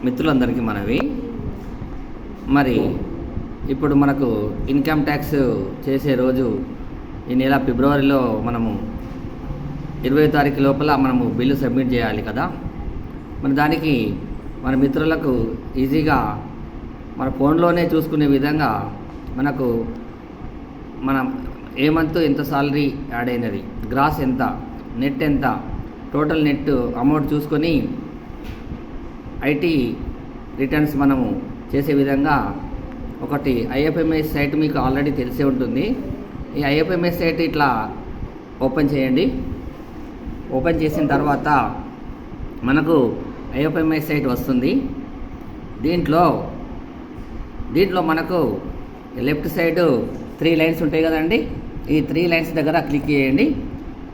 మిత్రులందరికీ మనవి. మరి ఇప్పుడు మనకు ఇన్కమ్ ట్యాక్స్ చేసే రోజు ఈ నెల ఫిబ్రవరిలో మనము 20వ తారీఖు లోపల మనము బిల్లు సబ్మిట్ చేయాలి కదా. మన దానికి మన మిత్రులకు ఈజీగా మన ఫోన్లోనే చూసుకునే విధంగా మనకు మన ఏ మంత్ ఎంత సాలరీ యాడ్ అయినది, గ్రాస్ ఎంత, నెట్ ఎంత, టోటల్ నెట్ అమౌంట్ చూసుకొని ఐటీ రిటర్న్స్ మనము చేసే విధంగా ఒకటి ఐఎఫ్ఎంఎస్ సైట్ మీకు ఆల్రెడీ తెలిసే ఉంటుంది. ఈ ఐఎఫ్ఎంఎస్ సైట్ ఇట్లా ఓపెన్ చేయండి. ఓపెన్ చేసిన తర్వాత మనకు ఐఎఫ్ఎంఎస్ సైట్ వస్తుంది. దీంట్లో మనకు లెఫ్ట్ సైడ్ 3 లైన్స్ ఉంటాయి కదండి. ఈ 3 లైన్స్ దగ్గర క్లిక్ చేయండి.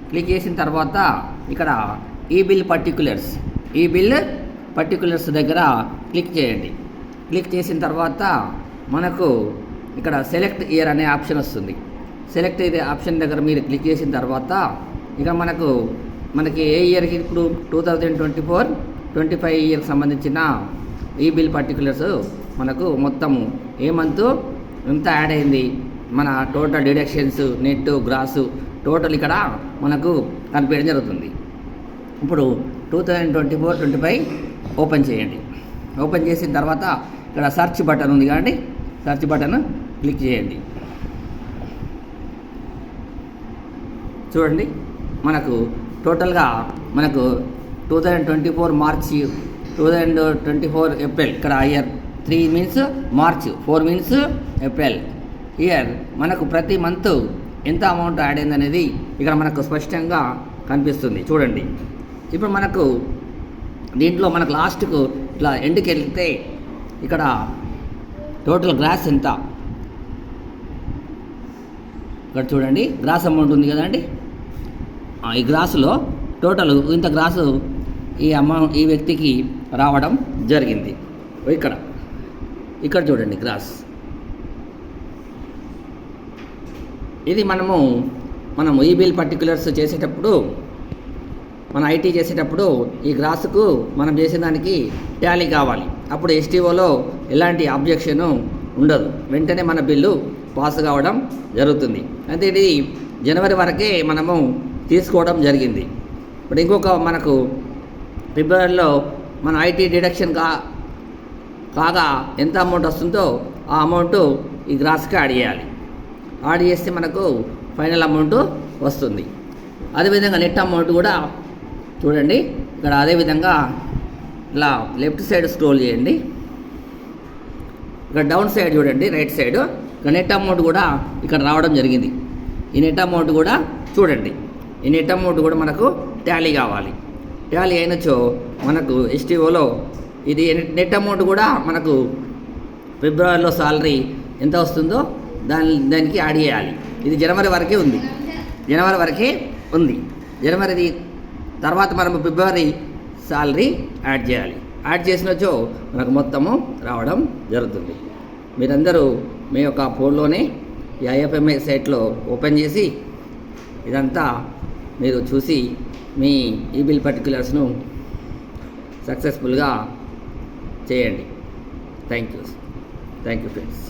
క్లిక్ చేసిన తర్వాత ఇక్కడ ఈ బిల్ పర్టికులర్స్ దగ్గర క్లిక్ చేయండి. క్లిక్ చేసిన తర్వాత మనకు ఇక్కడ సెలెక్ట్ ఇయర్ అనే ఆప్షన్ వస్తుంది. సెలెక్ట్ ఇయర్ ఆప్షన్ దగ్గర మీరు క్లిక్ చేసిన తర్వాత ఇక మనకి ఏ ఇయర్కి ఇప్పుడు 2024-25 ఇయర్కి సంబంధించిన ఈ బిల్ పర్టికులర్స్ మనకు మొత్తము ఏ మంత్ ఎంత యాడ్ అయింది, మన total deductions, net, grass total ఇక్కడ మనకు కనిపించడం జరుగుతుంది. ఇప్పుడు 2024-25 ఓపెన్ చేయండి. ఓపెన్ చేసిన తర్వాత ఇక్కడ సెర్చ్ బటన్ ఉంది కదండి, సెర్చ్ బటన్ క్లిక్ చేయండి. చూడండి, మనకు టోటల్గా మనకు 2024 మార్చి, 2024 ఏప్రిల్, ఇక్కడ year 3 means March, 4 means April year మనకు ప్రతి మంత్ ఎంత అమౌంట్ యాడ్ అయింది అనేది ఇక్కడ మనకు స్పష్టంగా కనిపిస్తుంది. చూడండి, ఇప్పుడు మనకు దీంట్లో మనకు లాస్ట్కు ఇట్లా ఎండ్కి వెళ్తే ఇక్కడ టోటల్ గ్రాస్ ఎంత, ఇక్కడ చూడండి గ్రాస్ అమౌంట్ ఉంది కదండి. ఈ గ్రాసులో టోటల్ ఇంత గ్రాసు ఈ వ్యక్తికి రావడం జరిగింది. ఇక్కడ చూడండి గ్రాస్. ఇది మనం ఈ బిల్ పర్టికులర్స్ చేసేటప్పుడు, మన ఐటీ చేసేటప్పుడు ఈ గ్రాసుకు మనం చేసేదానికి టాలీ కావాలి. అప్పుడు ఎస్టీఓలో ఎలాంటి అబ్జెక్షను ఉండదు, వెంటనే మన బిల్లు పాస్ కావడం జరుగుతుంది. అంటే ఇది జనవరి వరకే మనము తీసుకోవడం జరిగింది. ఇప్పుడు ఇంకొక మనకు ఫిబ్రవరిలో మన ఐటీ డిడక్షన్ కాగా ఎంత అమౌంట్ వస్తుందో ఆ అమౌంట్ ఈ గ్రాస్కి యాడ్ చేయాలి. యాడ్ చేస్తే మనకు ఫైనల్ అమౌంట్ వస్తుంది. అదేవిధంగా నెట్ అమౌంట్ కూడా చూడండి, ఇక్కడ అదేవిధంగా ఇలా లెఫ్ట్ సైడ్ స్క్రోల్ చేయండి. ఇక్కడ డౌన్ సైడ్ చూడండి, రైట్ సైడ్ ఇక్కడ నెట్ అమౌంట్ కూడా ఇక్కడ రావడం జరిగింది. ఈ నెట్ అమౌంట్ కూడా చూడండి, ఈ నెట్ అమౌంట్ కూడా మనకు టాలీ కావాలి. టాలీ అయినచో మనకు ఎస్టీఓలో ఇది నెట్ అమౌంట్ కూడా మనకు ఫిబ్రవరిలో సాలరీ ఎంత వస్తుందో దానికి యాడ్ చేయాలి. ఇది జనవరి వరకే ఉంది. జనవరి తర్వాత మనం ఫిబ్రవరి సాలరీ యాడ్ చేయాలి. యాడ్ చేసినచో మనకు మొత్తము రావడం జరుగుతుంది. మీరందరూ మీ యొక్క ఫోన్లోనే ఈ ఐఎఫ్ఎంఐ సైట్లో ఓపెన్ చేసి ఇదంతా మీరు చూసి మీ ఈ బిల్ పర్టికులర్స్ను సక్సెస్ఫుల్గా చేయండి. Thank you friends.